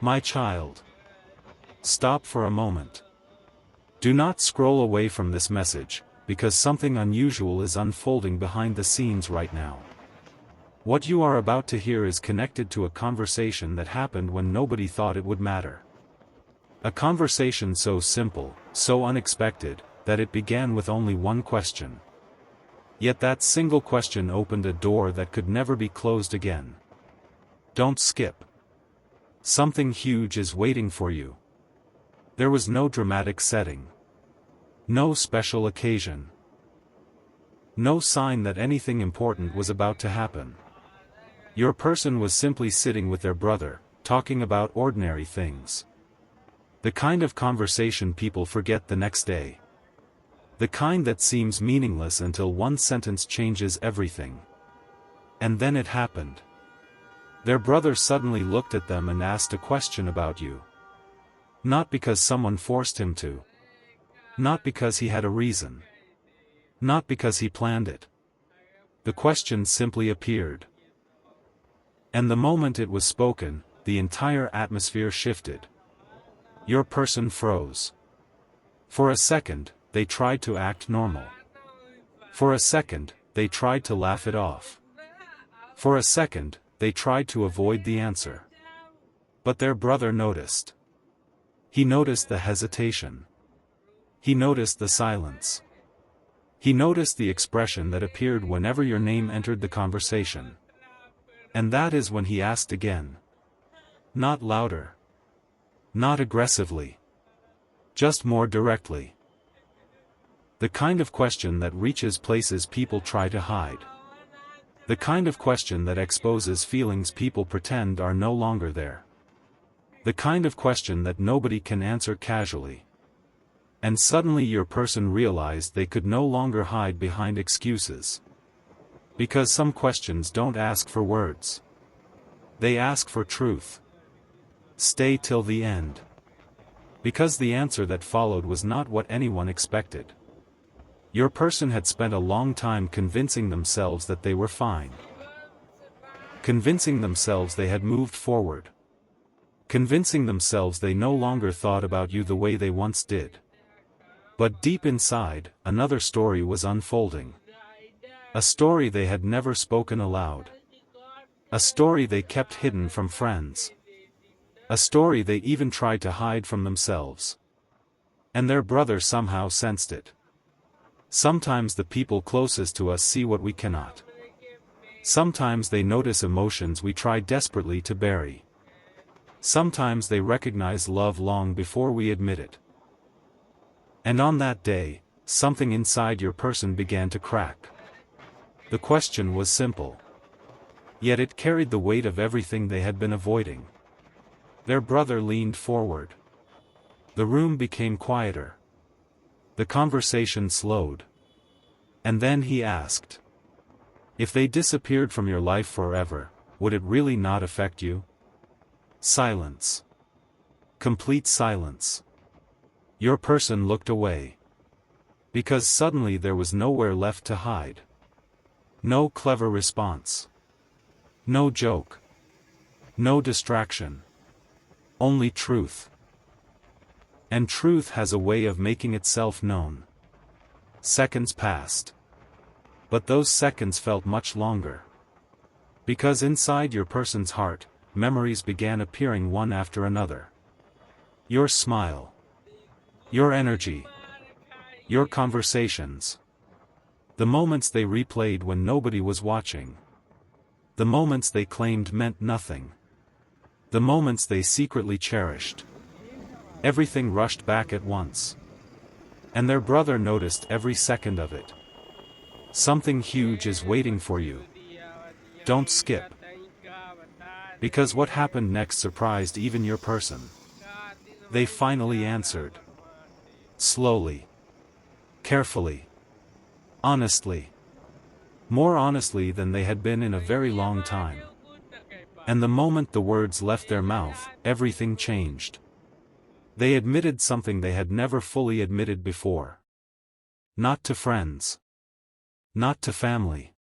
My child. Stop for a moment. Do not scroll away from this message, because something unusual is unfolding behind the scenes right now. What you are about to hear is connected to a conversation that happened when nobody thought it would matter. A conversation so simple, so unexpected, that it began with only one question. Yet that single question opened a door that could never be closed again. Don't skip. Something huge is waiting for you. There was no dramatic setting. No special occasion. No sign that anything important was about to happen. Your person was simply sitting with their brother, talking about ordinary things. The kind of conversation people forget the next day. The kind that seems meaningless until one sentence changes everything. And then it happened. Their brother suddenly looked at them and asked a question about you. Not because someone forced him to. Not because he had a reason. Not because he planned it. The question simply appeared. And the moment it was spoken, the entire atmosphere shifted. Your person froze. For a second, they tried to act normal. For a second, they tried to laugh it off. For a second, they tried to avoid the answer. But their brother noticed. He noticed the hesitation. He noticed the silence. He noticed the expression that appeared whenever your name entered the conversation. And that is when he asked again. Not louder. Not aggressively. Just more directly. The kind of question that reaches places people try to hide. The kind of question that exposes feelings people pretend are no longer there. The kind of question that nobody can answer casually. And suddenly your person realized they could no longer hide behind excuses. Because some questions don't ask for words. They ask for truth. Stay till the end. Because the answer that followed was not what anyone expected. Your person had spent a long time convincing themselves that they were fine. Convincing themselves they had moved forward. Convincing themselves they no longer thought about you the way they once did. But deep inside, another story was unfolding. A story they had never spoken aloud. A story they kept hidden from friends. A story they even tried to hide from themselves. And their brother somehow sensed it. Sometimes the people closest to us see what we cannot. Sometimes they notice emotions we try desperately to bury. Sometimes they recognize love long before we admit it. And on that day, something inside your person began to crack. The question was simple. Yet it carried the weight of everything they had been avoiding. Their brother leaned forward. The room became quieter. The conversation slowed. And then he asked. If they disappeared from your life forever, would it really not affect you? Silence. Complete silence. Your person looked away. Because suddenly there was nowhere left to hide. No clever response. No joke. No distraction. Only truth. And truth has a way of making itself known. Seconds passed. But those seconds felt much longer. Because inside your person's heart, memories began appearing one after another. Your smile. Your energy. Your conversations. The moments they replayed when nobody was watching. The moments they claimed meant nothing. The moments they secretly cherished. Everything rushed back at once. And their brother noticed every second of it. Something huge is waiting for you. Don't skip. Because what happened next surprised even your person. They finally answered. Slowly. Carefully. Honestly. More honestly than they had been in a very long time. And the moment the words left their mouth, everything changed. They admitted something they had never fully admitted before. Not to friends. Not to family.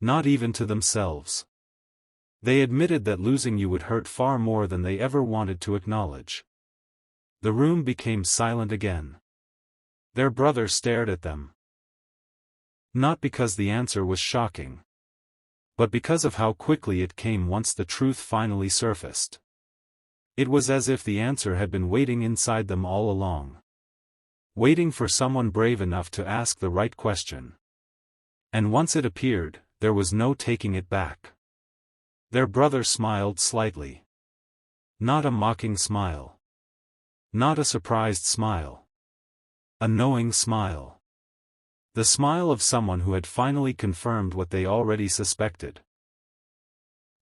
Not even to themselves. They admitted that losing you would hurt far more than they ever wanted to acknowledge. The room became silent again. Their brother stared at them. Not because the answer was shocking, but because of how quickly it came once the truth finally surfaced. It was as if the answer had been waiting inside them all along. Waiting for someone brave enough to ask the right question. And once it appeared, there was no taking it back. Their brother smiled slightly. Not a mocking smile. Not a surprised smile. A knowing smile. The smile of someone who had finally confirmed what they already suspected.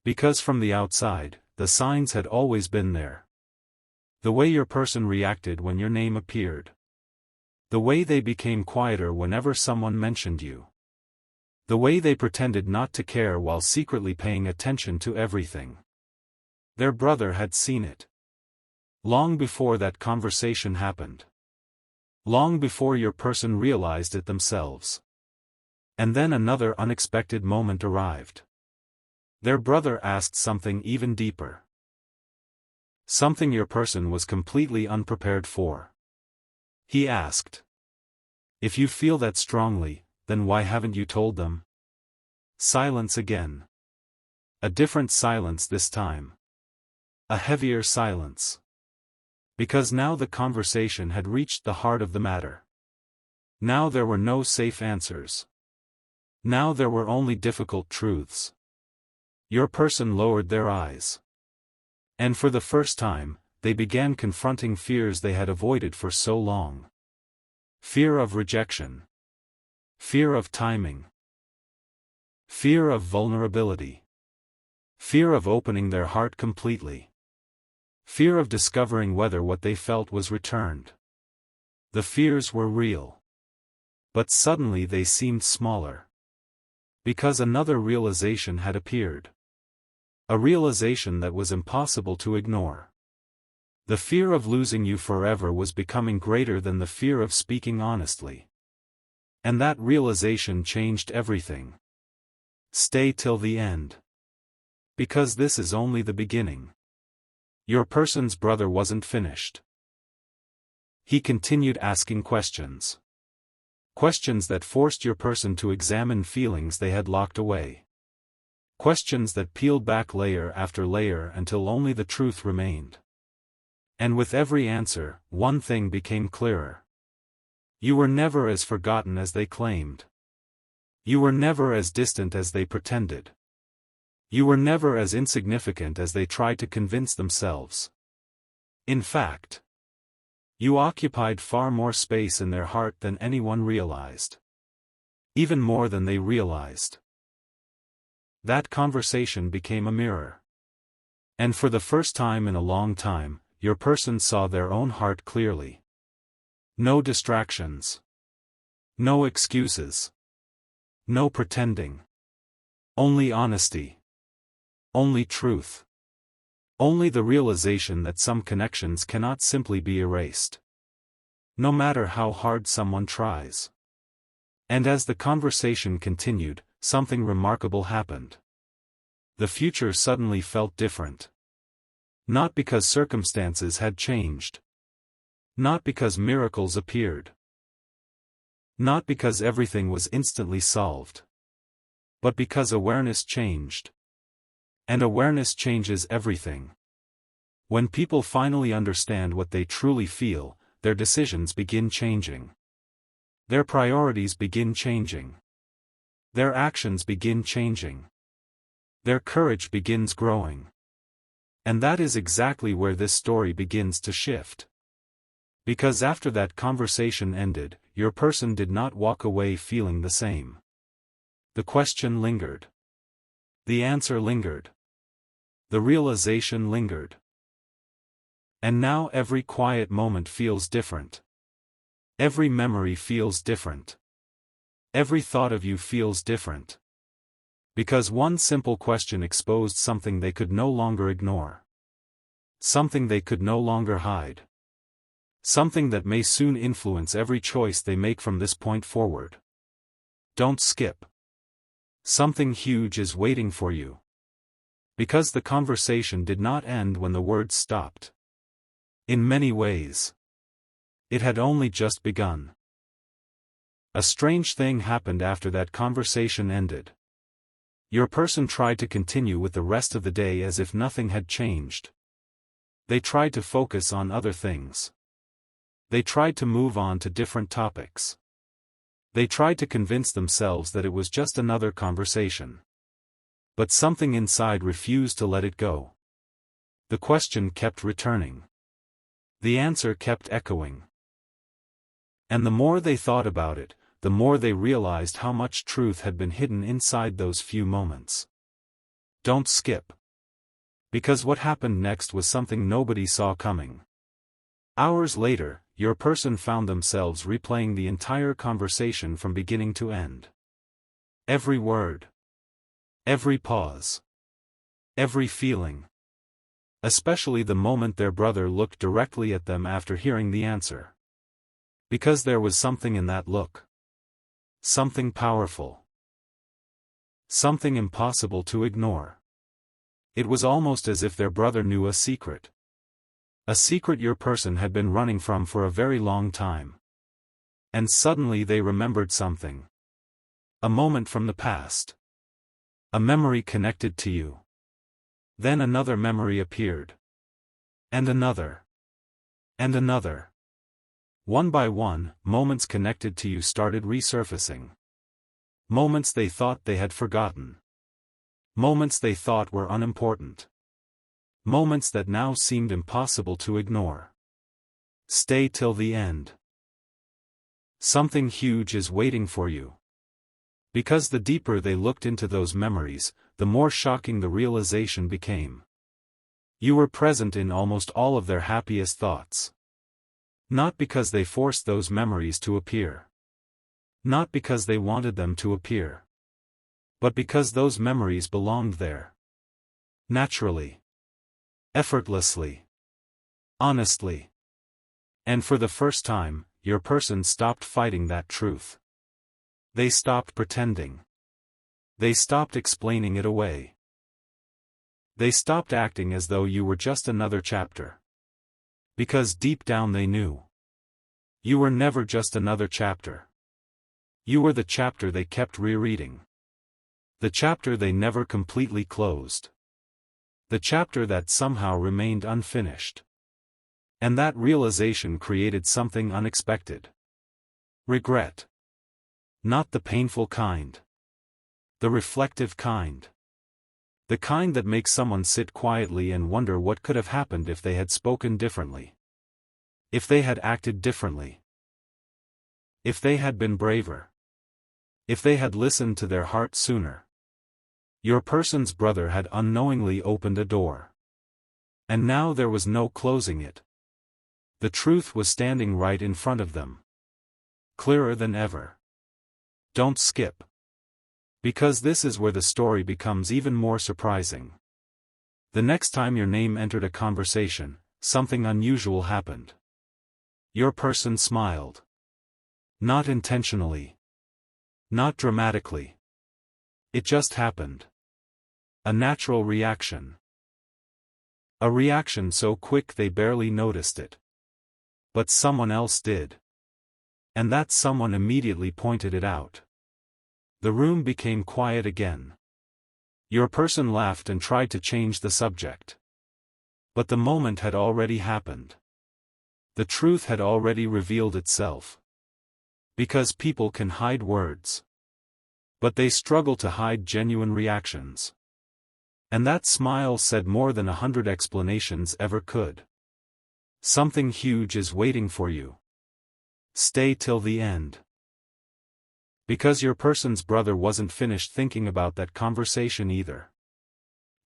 Because from the outside, the signs had always been there. The way your person reacted when your name appeared. The way they became quieter whenever someone mentioned you. The way they pretended not to care while secretly paying attention to everything. Their brother had seen it. Long before that conversation happened. Long before your person realized it themselves. And then another unexpected moment arrived. Their brother asked something even deeper. Something your person was completely unprepared for. He asked. If you feel that strongly, then why haven't you told them? Silence again. A different silence this time. A heavier silence. Because now the conversation had reached the heart of the matter. Now there were no safe answers. Now there were only difficult truths. Your person lowered their eyes. And for the first time, they began confronting fears they had avoided for so long. Fear of rejection. Fear of timing. Fear of vulnerability. Fear of opening their heart completely. Fear of discovering whether what they felt was returned. The fears were real. But suddenly they seemed smaller. Because another realization had appeared. A realization that was impossible to ignore. The fear of losing you forever was becoming greater than the fear of speaking honestly. And that realization changed everything. Stay till the end. Because this is only the beginning. Your person's brother wasn't finished. He continued asking questions. Questions that forced your person to examine feelings they had locked away. Questions that peeled back layer after layer until only the truth remained. And with every answer, one thing became clearer. You were never as forgotten as they claimed. You were never as distant as they pretended. You were never as insignificant as they tried to convince themselves. In fact, you occupied far more space in their heart than anyone realized. Even more than they realized. That conversation became a mirror. And for the first time in a long time, your person saw their own heart clearly. No distractions. No excuses. No pretending. Only honesty. Only truth. Only the realization that some connections cannot simply be erased. No matter how hard someone tries. And as the conversation continued, something remarkable happened. The future suddenly felt different. Not because circumstances had changed. Not because miracles appeared. Not because everything was instantly solved. But because awareness changed. And awareness changes everything. When people finally understand what they truly feel, their decisions begin changing. Their priorities begin changing. Their actions begin changing. Their courage begins growing. And that is exactly where this story begins to shift. Because after that conversation ended, your person did not walk away feeling the same. The question lingered. The answer lingered. The realization lingered. And now every quiet moment feels different. Every memory feels different. Every thought of you feels different. Because one simple question exposed something they could no longer ignore. Something they could no longer hide. Something that may soon influence every choice they make from this point forward. Don't skip. Something huge is waiting for you. Because the conversation did not end when the words stopped. In many ways, it had only just begun. A strange thing happened after that conversation ended. Your person tried to continue with the rest of the day as if nothing had changed. They tried to focus on other things. They tried to move on to different topics. They tried to convince themselves that it was just another conversation. But something inside refused to let it go. The question kept returning. The answer kept echoing. And the more they thought about it, the more they realized how much truth had been hidden inside those few moments. Don't skip. Because what happened next was something nobody saw coming. Hours later, your person found themselves replaying the entire conversation from beginning to end. Every word. Every pause. Every feeling. Especially the moment their brother looked directly at them after hearing the answer. Because there was something in that look. Something powerful. Something impossible to ignore. It was almost as if their brother knew a secret. A secret your person had been running from for a very long time. And suddenly they remembered something. A moment from the past. A memory connected to you. Then another memory appeared. And another. And another. One by one, moments connected to you started resurfacing. Moments they thought they had forgotten. Moments they thought were unimportant. Moments that now seemed impossible to ignore. Stay till the end. Something huge is waiting for you. Because the deeper they looked into those memories, the more shocking the realization became. You were present in almost all of their happiest thoughts. Not because they forced those memories to appear. Not because they wanted them to appear. But because those memories belonged there. Naturally. Effortlessly. Honestly. And for the first time, your person stopped fighting that truth. They stopped pretending. They stopped explaining it away. They stopped acting as though you were just another chapter. Because deep down they knew. You were never just another chapter. You were the chapter they kept rereading. The chapter they never completely closed. The chapter that somehow remained unfinished. And that realization created something unexpected. Regret. Not the painful kind. The reflective kind. The kind that makes someone sit quietly and wonder what could have happened if they had spoken differently. If they had acted differently. If they had been braver. If they had listened to their heart sooner. Your person's brother had unknowingly opened a door. And now there was no closing it. The truth was standing right in front of them. Clearer than ever. Don't skip. Because this is where the story becomes even more surprising. The next time your name entered a conversation, something unusual happened. Your person smiled. Not intentionally. Not dramatically. It just happened. A natural reaction. A reaction so quick they barely noticed it. But someone else did. And that someone immediately pointed it out. The room became quiet again. Your person laughed and tried to change the subject. But the moment had already happened. The truth had already revealed itself. Because people can hide words. But they struggle to hide genuine reactions. And that smile said more than 100 explanations ever could. Something huge is waiting for you. Stay till the end. Because your person's brother wasn't finished thinking about that conversation either.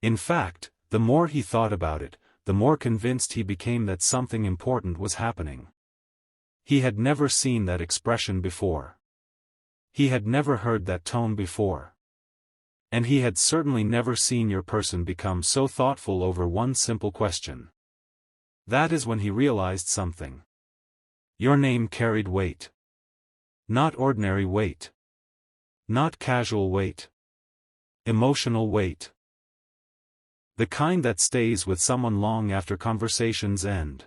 In fact, the more he thought about it, the more convinced he became that something important was happening. He had never seen that expression before. He had never heard that tone before. And he had certainly never seen your person become so thoughtful over one simple question. That is when he realized something. Your name carried weight. Not ordinary weight. Not casual weight. Emotional weight. The kind that stays with someone long after conversations end.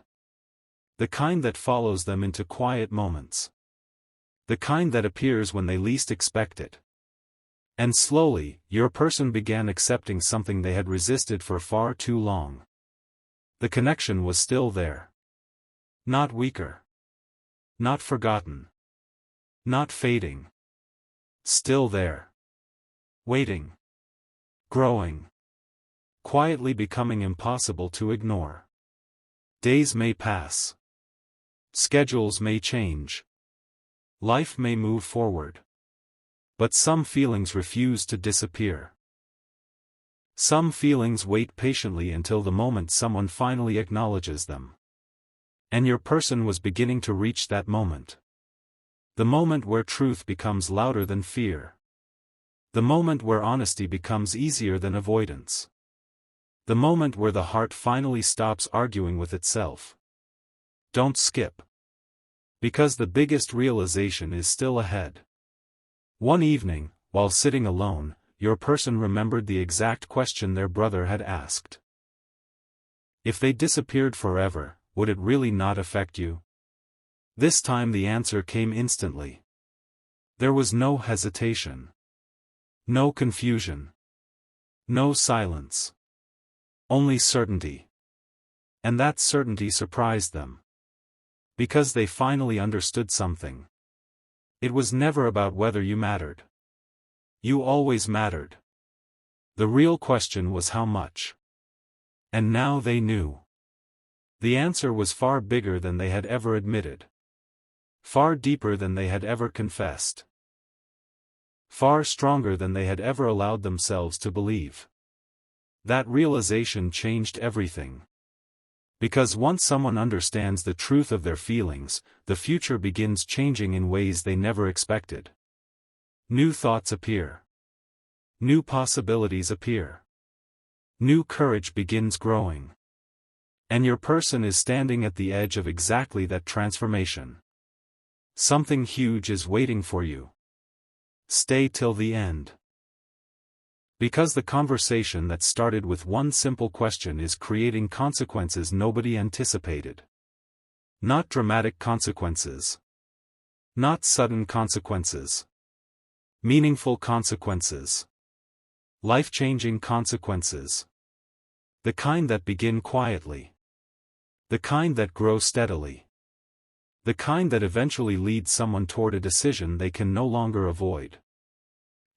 The kind that follows them into quiet moments. The kind that appears when they least expect it. And slowly, your person began accepting something they had resisted for far too long. The connection was still there. Not weaker. Not forgotten. Not fading. Still there. Waiting. Growing. Quietly becoming impossible to ignore. Days may pass. Schedules may change. Life may move forward. But some feelings refuse to disappear. Some feelings wait patiently until the moment someone finally acknowledges them. And your person was beginning to reach that moment. The moment where truth becomes louder than fear. The moment where honesty becomes easier than avoidance. The moment where the heart finally stops arguing with itself. Don't skip. Because the biggest realization is still ahead. One evening, while sitting alone, your person remembered the exact question their brother had asked. If they disappeared forever, would it really not affect you? This time the answer came instantly. There was no hesitation. No confusion. No silence. Only certainty. And that certainty surprised them. Because they finally understood something. It was never about whether you mattered. You always mattered. The real question was how much. And now they knew. The answer was far bigger than they had ever admitted. Far deeper than they had ever confessed. Far stronger than they had ever allowed themselves to believe. That realization changed everything. Because once someone understands the truth of their feelings, the future begins changing in ways they never expected. New thoughts appear. New possibilities appear. New courage begins growing. And your person is standing at the edge of exactly that transformation. Something huge is waiting for you. Stay till the end. Because the conversation that started with one simple question is creating consequences nobody anticipated. Not dramatic consequences. Not sudden consequences. Meaningful consequences. Life-changing consequences. The kind that begin quietly. The kind that grow steadily. The kind that eventually leads someone toward a decision they can no longer avoid.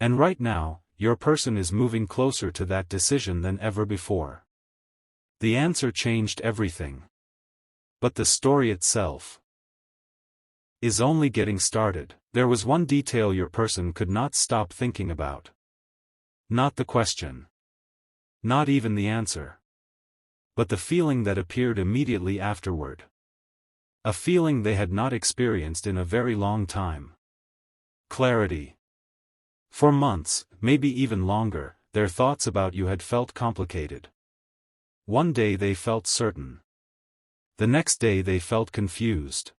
And right now, your person is moving closer to that decision than ever before. The answer changed everything. But the story itself is only getting started. There was one detail your person could not stop thinking about. Not the question. Not even the answer. But the feeling that appeared immediately afterward. A feeling they had not experienced in a very long time. Clarity. For months, maybe even longer, their thoughts about you had felt complicated. One day they felt certain. The next day they felt confused.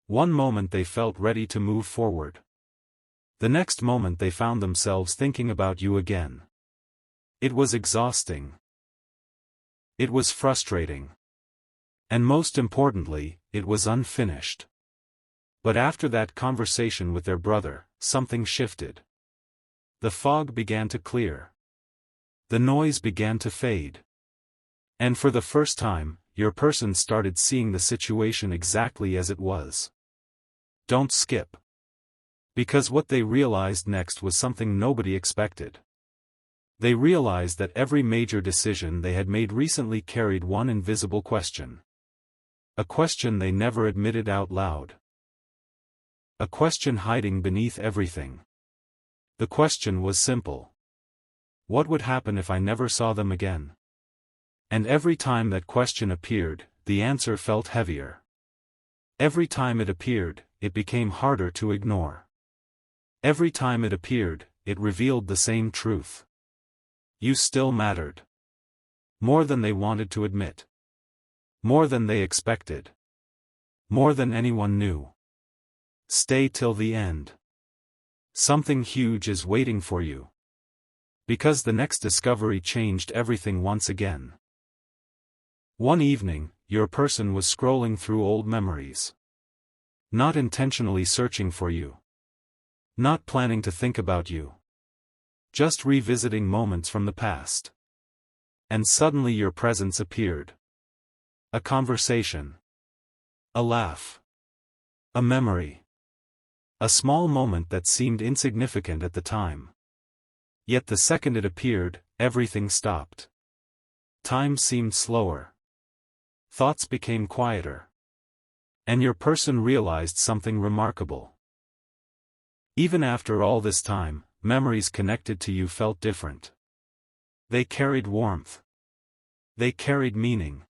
One moment they felt ready to move forward. The next moment they found themselves thinking about you again. It was exhausting. It was frustrating. And most importantly, it was unfinished. But after that conversation with their brother, something shifted. The fog began to clear. The noise began to fade. And for the first time, your person started seeing the situation exactly as it was. Don't skip. Because what they realized next was something nobody expected. They realized that every major decision they had made recently carried one invisible question. A question they never admitted out loud. A question hiding beneath everything. The question was simple. What would happen if I never saw them again? And every time that question appeared, the answer felt heavier. Every time it appeared, it became harder to ignore. Every time it appeared, it revealed the same truth. You still mattered. More than they wanted to admit. More than they expected. More than anyone knew. Stay till the end. Something huge is waiting for you. Because the next discovery changed everything once again. One evening, your person was scrolling through old memories. Not intentionally searching for you. Not planning to think about you. Just revisiting moments from the past. And suddenly your presence appeared. A conversation. A laugh. A memory. A small moment that seemed insignificant at the time. Yet the second it appeared, everything stopped. Time seemed slower. Thoughts became quieter. And your person realized something remarkable. Even after all this time, memories connected to you felt different. They carried warmth. They carried meaning.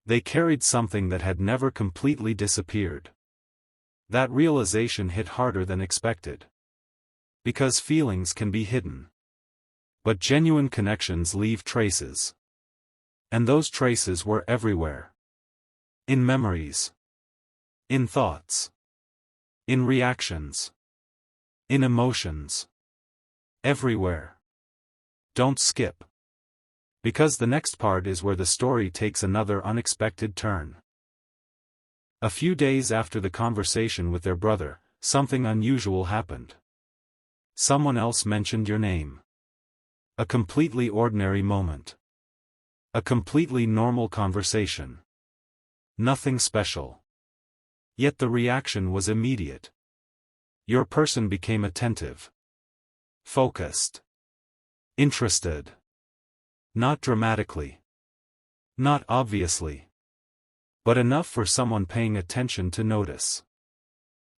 They carried something that had never completely disappeared. That realization hit harder than expected. Because feelings can be hidden. But genuine connections leave traces. And those traces were everywhere. In memories. In thoughts. In reactions. In emotions. Everywhere. Don't skip. Because the next part is where the story takes another unexpected turn. A few days after the conversation with their brother, something unusual happened. Someone else mentioned your name. A completely ordinary moment. A completely normal conversation. Nothing special. Yet the reaction was immediate. Your person became attentive. Focused. Interested. Not dramatically. Not obviously. But enough for someone paying attention to notice.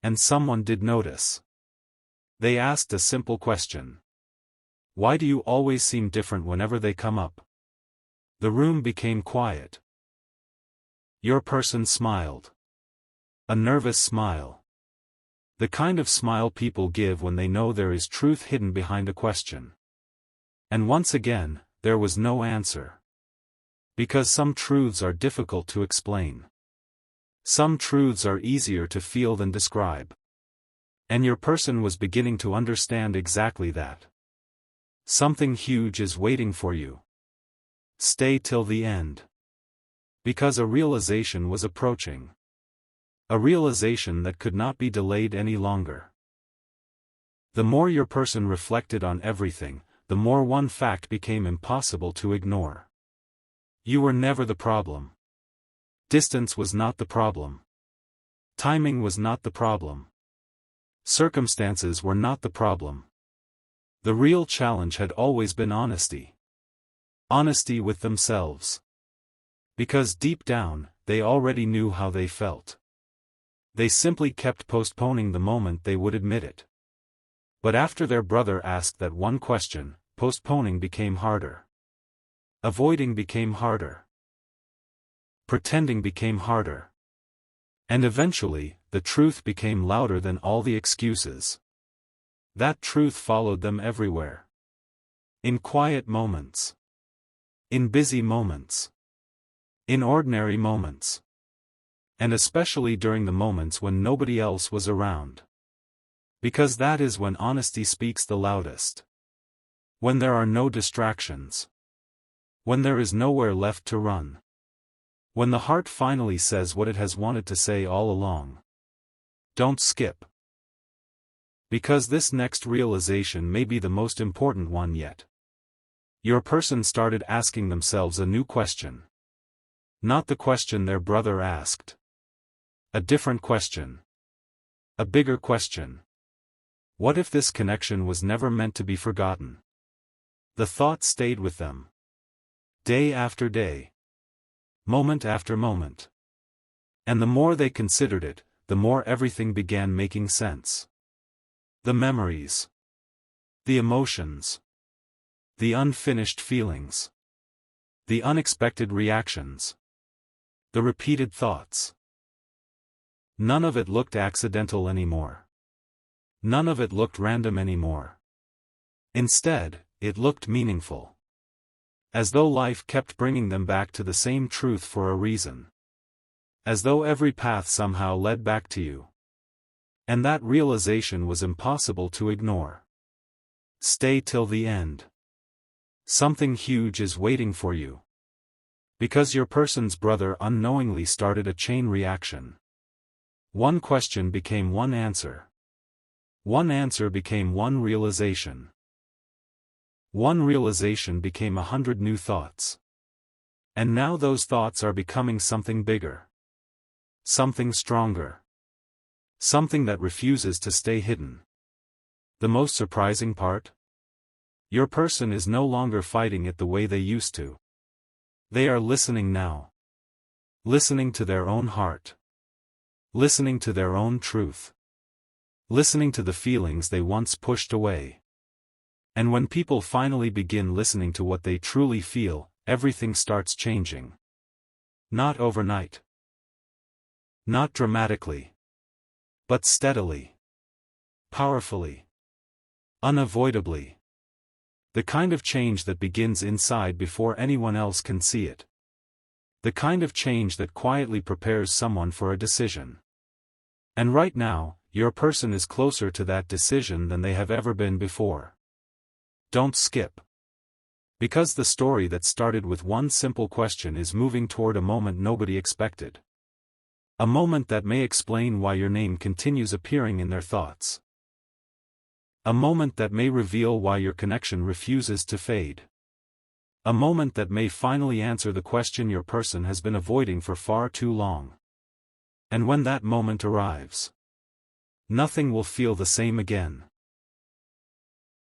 And someone did notice. They asked a simple question. Why do you always seem different whenever they come up? The room became quiet. Your person smiled. A nervous smile. The kind of smile people give when they know there is truth hidden behind a question. And once again, there was no answer. Because some truths are difficult to explain. Some truths are easier to feel than describe. And your person was beginning to understand exactly that. Something huge is waiting for you. Stay till the end. Because a realization was approaching. A realization that could not be delayed any longer. The more your person reflected on everything, the more one fact became impossible to ignore. You were never the problem. Distance was not the problem. Timing was not the problem. Circumstances were not the problem. The real challenge had always been honesty. Honesty with themselves. Because deep down, they already knew how they felt. They simply kept postponing the moment they would admit it. But after their brother asked that one question, postponing became harder. Avoiding became harder. Pretending became harder. And eventually, the truth became louder than all the excuses. That truth followed them everywhere. In quiet moments. In busy moments. In ordinary moments. And especially during the moments when nobody else was around. Because that is when honesty speaks the loudest. When there are no distractions. When there is nowhere left to run. When the heart finally says what it has wanted to say all along. Don't skip. Because this next realization may be the most important one yet. Your person started asking themselves a new question. Not the question their brother asked. A different question. A bigger question. What if this connection was never meant to be forgotten? The thought stayed with them. Day after day. Moment after moment. And the more they considered it, the more everything began making sense. The memories. The emotions. The unfinished feelings. The unexpected reactions. The repeated thoughts. None of it looked accidental anymore. None of it looked random anymore. Instead, it looked meaningful. As though life kept bringing them back to the same truth for a reason. As though every path somehow led back to you. And that realization was impossible to ignore. Stay till the end. Something huge is waiting for you. Because your person's brother unknowingly started a chain reaction. One question became one answer. One answer became one realization. One realization became 100 new thoughts. And now those thoughts are becoming something bigger. Something stronger. Something that refuses to stay hidden. The most surprising part? Your person is no longer fighting it the way they used to. They are listening now. Listening to their own heart. Listening to their own truth. Listening to the feelings they once pushed away. And when people finally begin listening to what they truly feel, everything starts changing. Not overnight. Not dramatically. But steadily. Powerfully. Unavoidably. The kind of change that begins inside before anyone else can see it. The kind of change that quietly prepares someone for a decision. And right now, your person is closer to that decision than they have ever been before. Don't skip. Because the story that started with one simple question is moving toward a moment nobody expected. A moment that may explain why your name continues appearing in their thoughts. A moment that may reveal why your connection refuses to fade. A moment that may finally answer the question your person has been avoiding for far too long. And when that moment arrives, nothing will feel the same again.